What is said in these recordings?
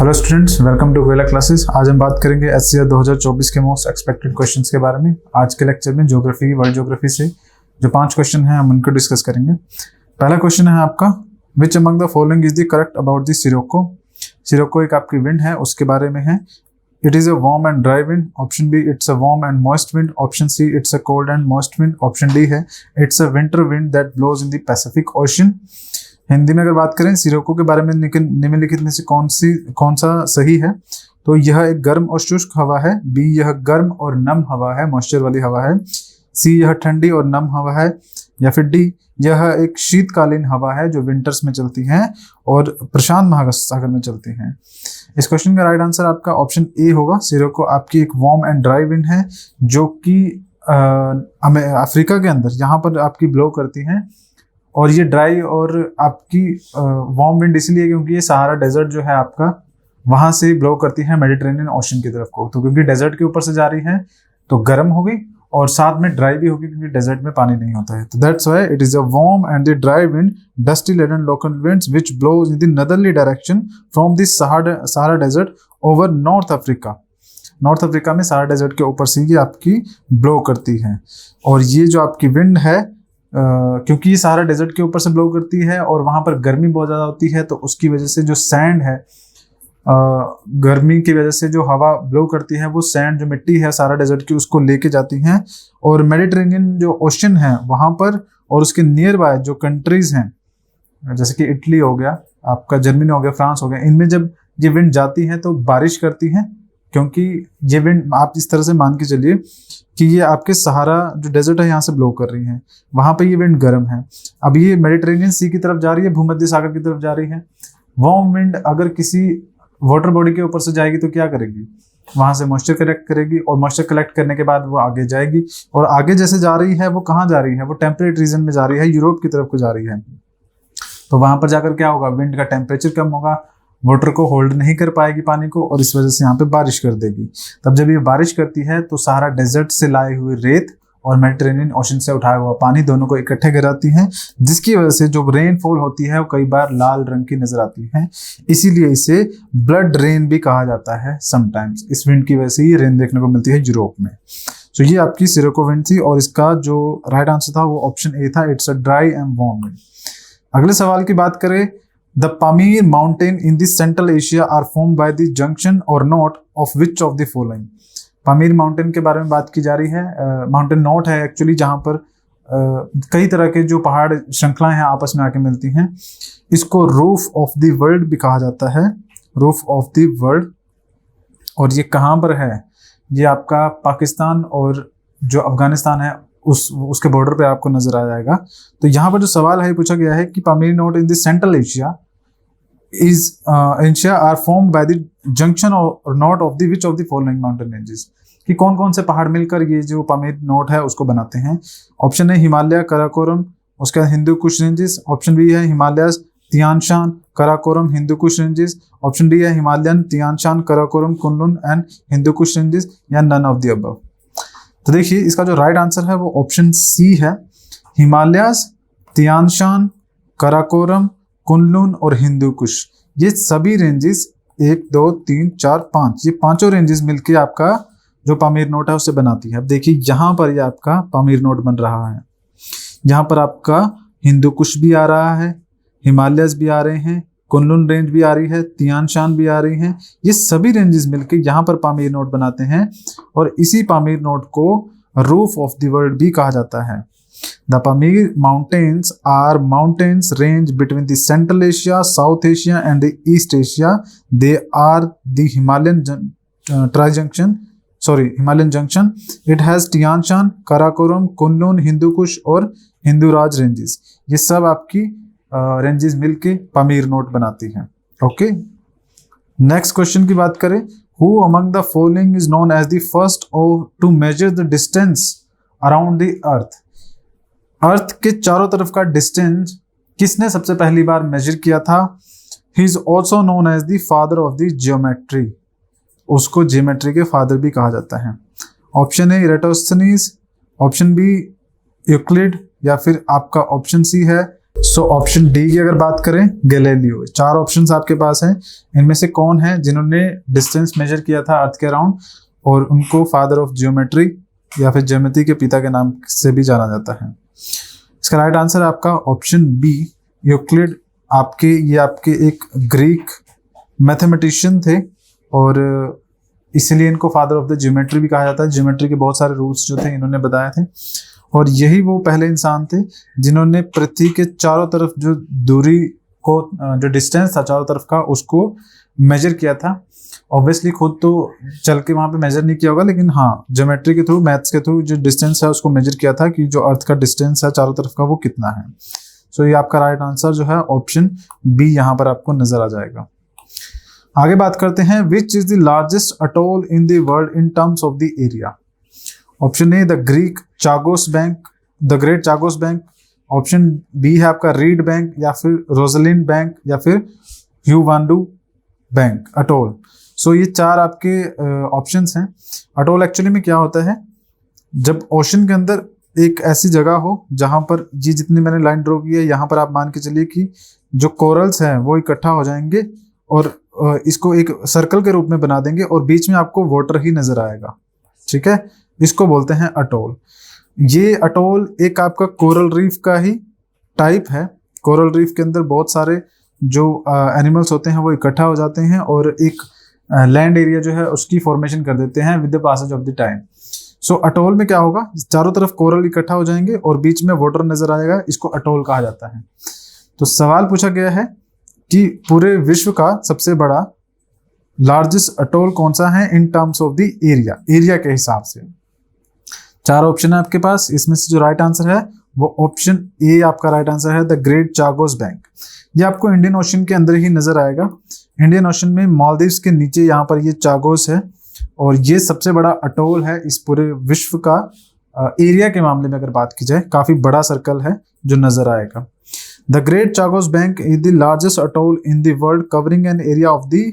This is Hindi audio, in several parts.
Hello students, welcome to Goyla classes. आज हम बात करेंगे एससीआर 2024 के मोस्ट एक्सपेक्टेड क्वेश्चंस के बारे में। आज के लेक्चर में ज्योग्राफी, वर्ल्ड ज्योग्राफी से जो 5 क्वेश्चन हैं हम उनको डिस्कस करेंगे। पहला क्वेश्चन है आपका, which among the following is the correct about the sirocco. Sirocco एक आपकी विंड है, उसके बारे में है। It is a warm and dry wind. Option B, it's a warm and moist wind. Option C, it's a cold and moist wind. Option D है, it's a winter wind that blows in the Pacific ocean. Hindi में अगर बात करें सिरोको के बारे में, निम्नलिखित में से कौन सा सही है? तो यह एक गर्म और शुष्क हवा है। बी, यह गर्म और नम हवा है, मॉइस्चर वाली हवा है। सी, यह ठंडी और नम हवा है। या फिर डी, यह एक शीतकालीन हवा है जो विंटर्स में चलती है और प्रशांत महासागर में चलती है। इस क्वेश्चन का राइट आंसर आपका ऑप्शन ए होगा। सिरोको आपकी एक वार्म एंड ड्राई विंड है जो कि अफ्रीका के अंदर यहाँ पर आपकी ब्लो करती है। और ये ड्राई और आपकी वार्म विंड इसलिए क्योंकि ये सहारा डेजर्ट जो है आपका वहां से ब्लो करती है मेडिटेरेनियन ओशन की तरफ को। तो क्योंकि डेजर्ट के ऊपर से जा रही है तो गर्म होगी और साथ में ड्राई भी होगी क्योंकि डेजर्ट में पानी नहीं होता है। तो that's why it is a warm and the dry wind, dusty laden local winds which blows in the northerly direction from the Sahara desert over north Africa. North Africa में सहारा डेजर्ट के ऊपर से ये आपकी ब्लो करती है। और ये जो आपकी विंड है क्योंकि ये सहारा डेजर्ट के ऊपर से ब्लो करती है और वहां पर गर्मी बहुत ज़्यादा होती है, तो उसकी वजह से जो सैंड है, गर्मी की वजह से जो हवा ब्लो करती है वो सैंड, जो मिट्टी है सहारा डेजर्ट की, उसको लेके जाती हैं और मेडिटेरेनियन जो ओशन है वहां पर और उसके नियर बाय जो कंट्रीज हैं, जैसे कि इटली हो गया, आपका जर्मनी हो गया, फ्रांस हो गया, इनमें जब ये विंड जाती है तो बारिश करती है। क्योंकि ये विंड आप इस तरह से मान के चलिए कि ये आपके सहारा जो डेजर्ट है यहाँ से ब्लो कर रही है, वहां पे ये विंड गर्म है। अब ये मेडिटेरेनियन सी की तरफ जा रही है, भूमध्य सागर की तरफ जा रही है। वार्म विंड अगर किसी वाटर बॉडी के ऊपर से जाएगी तो क्या करेगी? वहां से मॉइस्चर कलेक्ट करेगी और मॉइस्चर कलेक्ट करने के बाद वो आगे जाएगी। और आगे जैसे जा रही है वो कहाँ जा रही है? वो टेम्परेट रीजन में जा रही है, यूरोप की तरफ को जा रही है। तो वहां पर जाकर क्या होगा? विंड का टेम्परेचर कम होगा, वाटर को होल्ड नहीं कर पाएगी पानी को, और इस वजह से यहाँ पे बारिश कर देगी। तब जब ये बारिश करती है तो सहारा डेजर्ट से लाए हुए रेत और मेडिटेरेनियन ओशन से उठाया हुआ पानी दोनों को इकट्ठे कराती है, जिसकी वजह से जो रेनफॉल होती है वो कई बार लाल रंग की नजर आती है। इसीलिए इसे ब्लड रेन भी कहा जाता है समटाइम्स। इस विंड की वजह से ये रेन देखने को मिलती है यूरोप में। तो ये आपकी सिरोको विंड थी और इसका जो राइट आंसर था वो ऑप्शन ए था, it's a dry and warm wind. अगले सवाल की बात करें, The Pamir mountain in the Central Asia are formed by the junction or knot of which of the following? Pamir mountain के बारे में बात की जा रही है। माउंटेन नोट है एक्चुअली, जहां पर कई तरह के जो पहाड़ श्रृंखलाएं हैं आपस में आके मिलती हैं। इसको रूफ ऑफ द वर्ल्ड भी कहा जाता है, रूफ ऑफ द वर्ल्ड। और ये कहाँ पर है? ये आपका पाकिस्तान और जो अफगानिस्तान है उसके बॉर्डर पे आपको नजर आ जाएगा। तो यहाँ पर जो सवाल है पूछा गया है कि Pamir knot in the Central Asia Asia are formed by the junction और knot of the which of the following mountain ranges. कि कौन कौन से पहाड़ मिलकर ये जो पामीर नोट है उसको बनाते हैं? ऑप्शन है हिमालय, काराकोरम, उसके बाद Hindu Kush ranges. Option B है Himalaya, Tian Shan, Karakoram, Hindu Kush ranges. Option D है Himalayan, Tian Shan, Karakoram, Kunlun and Hindu Kush ranges, या नन ऑफ द अबव। तो देखिए इसका जो राइट आंसर है वो ऑप्शन सी है, Himalayas, Tian Shan, Karakoram, Kunlun और हिंदू कुश। ये सभी रेंजेस 1, 2, 3, 4, 5 ये पांचों रेंजेस मिलके आपका जो पामीर नोट है उसे बनाती है। अब देखिए यहाँ पर ये आपका पामीर नोट बन रहा है। यहाँ पर आपका हिंदू कुश भी आ रहा है, हिमालयस भी आ रहे हैं, कुनलुन रेंज भी आ रही है, तियान शान भी आ रही हैं। ये सभी रेंजेस मिलके यहाँ पर पामीर नोट बनाते हैं और इसी पामीर नोट को रूफ ऑफ द वर्ल्ड भी कहा जाता है। The Pamir mountains are mountains range between the Central Asia, South Asia and the East Asia. They are the Himalayan junction. It has Tian Shan, Karakoram, Kunlun, Hindu Kush और हिंदूराज रेंजेस। ये सब आपकी रेंजेस मिलके पामीर नोट बनाती हैं। ओके, नेक्स्ट क्वेश्चन की बात करें, who among the following is known as the first to measure the distance around the earth. Earth के चारों तरफ का डिस्टेंस किसने सबसे पहली बार मेजर किया था? He is also known as the father of the geometry. उसको जियोमेट्री के फादर भी कहा जाता है। Option A Eratosthenes, option B Euclid, या फिर आपका ऑप्शन सी है सो ऑप्शन डी की अगर बात करें, गैलीलियो। 4 ऑप्शंस आपके पास हैं, इनमें से कौन है जिन्होंने डिस्टेंस मेजर किया था अर्थ के अराउंड और उनको फादर ऑफ जियोमेट्री या फिर ज्योमेट्री के पिता के नाम से भी जाना जाता है? इसका राइट आंसर है आपका ऑप्शन बी, यूक्लिड। ये आपके एक ग्रीक मैथमेटिशियन थे और इसीलिए इनको फादर ऑफ द ज्योमेट्री भी कहा जाता है। ज्योमेट्री के बहुत सारे रूल्स जो थे इन्होंने बताए थे और यही वो पहले इंसान थे जिन्होंने पृथ्वी के चारों तरफ जो दूरी को, जो डिस्टेंस था चारों तरफ का, उसको मेजर किया था। ऑब्वियसली खुद तो चल के वहां पे मेजर नहीं किया होगा, लेकिन हाँ ज्योमेट्री के थ्रू, मैथ्स के थ्रू जो डिस्टेंस है उसको मेजर किया था कि जो अर्थ का डिस्टेंस है चारों तरफ का वो कितना है। सो ये आपका राइट आंसर जो है ऑप्शन बी यहाँ पर आपको नजर आ जाएगा। आगे बात करते हैं, which is the largest atoll in the world in terms of the area? Option A the Greek Chagos Bank, the Great Chagos Bank. Option B है आपका रीड बैंक या फिर रोजलिन बैंक या फिर ह्यूवांडू बैंक अटोल। सो ये 4 आपके ऑप्शंस हैं। अटोल एक्चुअली में क्या होता है, जब ओशन के अंदर एक ऐसी जगह हो जहां पर ये जितनी मैंने लाइन ड्रॉ की है, यहाँ पर आप मान के चलिए कि जो कोरल्स हैं वो इकट्ठा हो जाएंगे और इसको एक सर्कल के रूप में बना देंगे और बीच में आपको वाटर ही नजर आएगा। ठीक है, इसको बोलते हैं अटोल। ये अटोल एक आपका कोरल रीफ का ही टाइप है। कोरल रीफ के अंदर बहुत सारे जो एनिमल्स होते हैं वो इकट्ठा हो जाते हैं और एक लैंड एरिया जो है उसकी फॉर्मेशन कर देते हैं with the passage of the time. So atoll में क्या होगा, चारों तरफ कोरल इकट्ठा हो जाएंगे और बीच में वाटर नजर आएगा, इसको अटोल कहा जाता है। तो सवाल पूछा गया है कि पूरे विश्व का सबसे बड़ा लार्जेस्ट अटोल कौन सा है इन टर्म्स ऑफ द एरिया के हिसाब से। 4 ऑप्शन है आपके पास, इसमें से जो राइट आंसर है वो ऑप्शन ए आपका राइट आंसर है, द ग्रेट चागोस बैंक। ये आपको इंडियन ओशन के अंदर ही नजर आएगा। इंडियन ओशन में मालदीव्स के नीचे यहाँ पर ये चागोस है और ये सबसे बड़ा अटोल है इस पूरे विश्व का। एरिया के मामले में अगर बात की जाए, काफी बड़ा सर्कल है जो नजर आएगा। The Great Chagos bank is the largest atoll in the world covering an area of the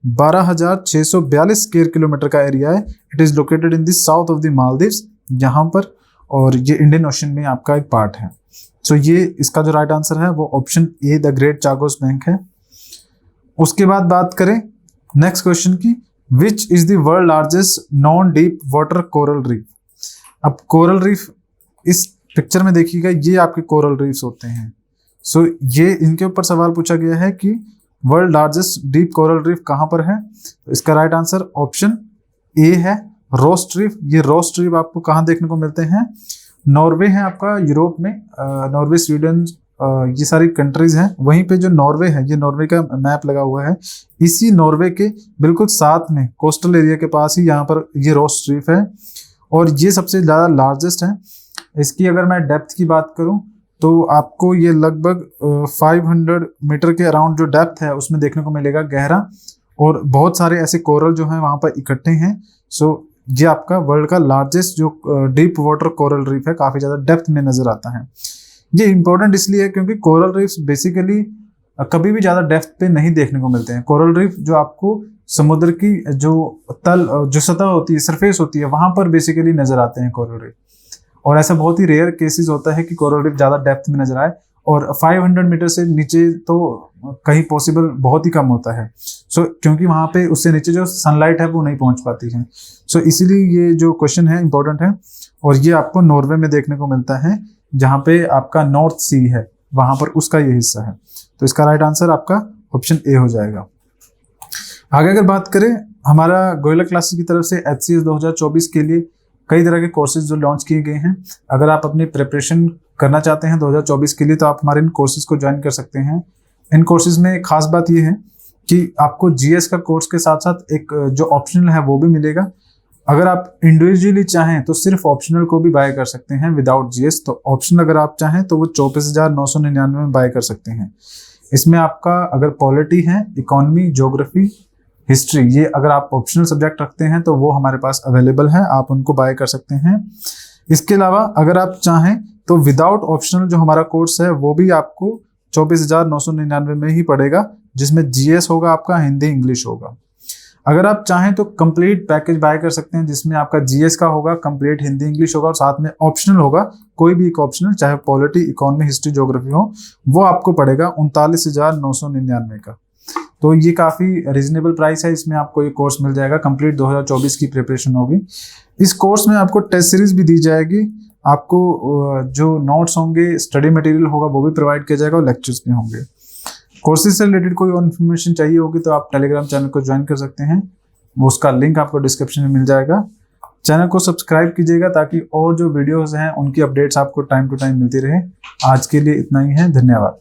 12,642 square kilometre का एरिया है। It is located in the south of the Maldives यहाँ पर, और ये इंडियन ओशन में आपका एक पार्ट है। सो ये इसका जो राइट आंसर है वो option A the Great Chagos bank है। उसके बाद बात करें नेक्स्ट क्वेश्चन की, विच is the world largest non deep water coral reef? अब कोरल रीफ इस पिक्चर में देखिएगा, ये आपके कोरल रीफ्स होते हैं। सो ये इनके ऊपर सवाल पूछा गया है कि world largest deep coral reef कहाँ पर है? तो इसका राइट आंसर ऑप्शन ए है, रोस्ट रीफ। ये रोस्ट रीफ आपको कहाँ देखने को मिलते हैं? नॉर्वे है आपका यूरोप में, नॉर्वे, स्वीडन, ये सारी कंट्रीज हैं। वहीं पे जो नॉर्वे है, ये नॉर्वे का मैप लगा हुआ है, इसी नॉर्वे के बिल्कुल साथ में कोस्टल एरिया के पास ही यहाँ पर ये रोस्ट रीफ है और ये सबसे ज़्यादा लार्जेस्ट है। इसकी अगर मैं डेप्थ की बात करूँ तो आपको ये लगभग 500 मीटर के अराउंड जो डेप्थ है उसमें देखने को मिलेगा, गहरा, और बहुत सारे ऐसे कोरल जो हैं वहाँ पर इकट्ठे हैं। सो ये आपका वर्ल्ड का लार्जेस्ट जो डीप वाटर कोरल रीफ है, काफ़ी ज़्यादा डेप्थ में नज़र आता है। ये इंपॉर्टेंट इसलिए है क्योंकि कोरल रीफ्स बेसिकली कभी भी ज़्यादा डेप्थ पे नहीं देखने को मिलते हैं। कोरल रीफ जो आपको समुद्र की जो सतह होती है, सरफेस होती है, वहाँ पर बेसिकली नज़र आते हैं कोरल रीफ। और ऐसा बहुत ही रेयर केसेस होता है कि कोरल रीफ ज़्यादा डेप्थ में नजर आए, और 500 मीटर से नीचे तो कहीं पॉसिबल बहुत ही कम होता है। सो क्योंकि वहाँ पे उससे नीचे जो सनलाइट है वो नहीं पहुँच पाती है। सो इसीलिए ये जो क्वेश्चन है इंपॉर्टेंट है, और ये आपको नॉर्वे में देखने को मिलता है जहाँ पे आपका नॉर्थ सी है, वहाँ पर उसका ये हिस्सा है। तो इसका राइट आंसर आपका ऑप्शन ए हो जाएगा। आगे अगर बात करें, हमारा गोयला क्लासेस की तरफ से HCS 2024 के लिए कई तरह के कोर्सेज जो लॉन्च किए गए हैं। अगर आप अपनी प्रिपरेशन करना चाहते हैं 2024 के लिए तो आप हमारे इन कोर्सेज को ज्वाइन कर सकते हैं। इन कोर्सेज में खास बात ये है कि आपको GS का कोर्स के साथ साथ एक जो ऑप्शनल है वो भी मिलेगा। अगर आप इंडिविजुअली चाहें तो सिर्फ ऑप्शनल को भी बाय कर सकते हैं विदाउट GS। तो ऑप्शनल अगर आप चाहें तो वो 24,999 में बाय कर सकते हैं। इसमें आपका अगर पॉलिटी है, इकोनॉमी, ज्योग्राफी, हिस्ट्री, ये अगर आप ऑप्शनल सब्जेक्ट रखते हैं तो वो हमारे पास अवेलेबल है, आप उनको बाय कर सकते हैं। इसके अलावा अगर आप चाहें तो विदाउट ऑप्शनल जो हमारा कोर्स है वो भी आपको 24,999 में ही पड़ेगा, जिसमें GS होगा आपका, हिंदी, इंग्लिश होगा। अगर आप चाहें तो कंप्लीट पैकेज बाय कर सकते हैं, जिसमें आपका जीएस का होगा, कंप्लीट हिंदी इंग्लिश होगा और साथ में ऑप्शनल होगा, कोई भी एक ऑप्शनल, चाहे पॉलिटी, इकोनॉमी, हिस्ट्री, ज्योग्राफी हो, वो आपको पड़ेगा 39,999 का। तो ये काफ़ी रीजनेबल प्राइस है, इसमें आपको ये कोर्स मिल जाएगा, कंप्लीट 2024 की प्रिपरेशन होगी। इस कोर्स में आपको टेस्ट सीरीज भी दी जाएगी, आपको जो नोट्स होंगे, स्टडी मटेरियल होगा वो भी प्रोवाइड किया जाएगा और लेक्चर्स भी होंगे। कोर्सेज से रिलेटेड कोई और इन्फॉर्मेशन चाहिए होगी तो आप टेलीग्राम चैनल को ज्वाइन कर सकते हैं, उसका लिंक आपको डिस्क्रिप्शन में मिल जाएगा। चैनल को सब्सक्राइब कीजिएगा ताकि और जो वीडियोस हैं उनकी अपडेट्स आपको टाइम टू टाइम मिलती रहे। आज के लिए इतना ही है, धन्यवाद।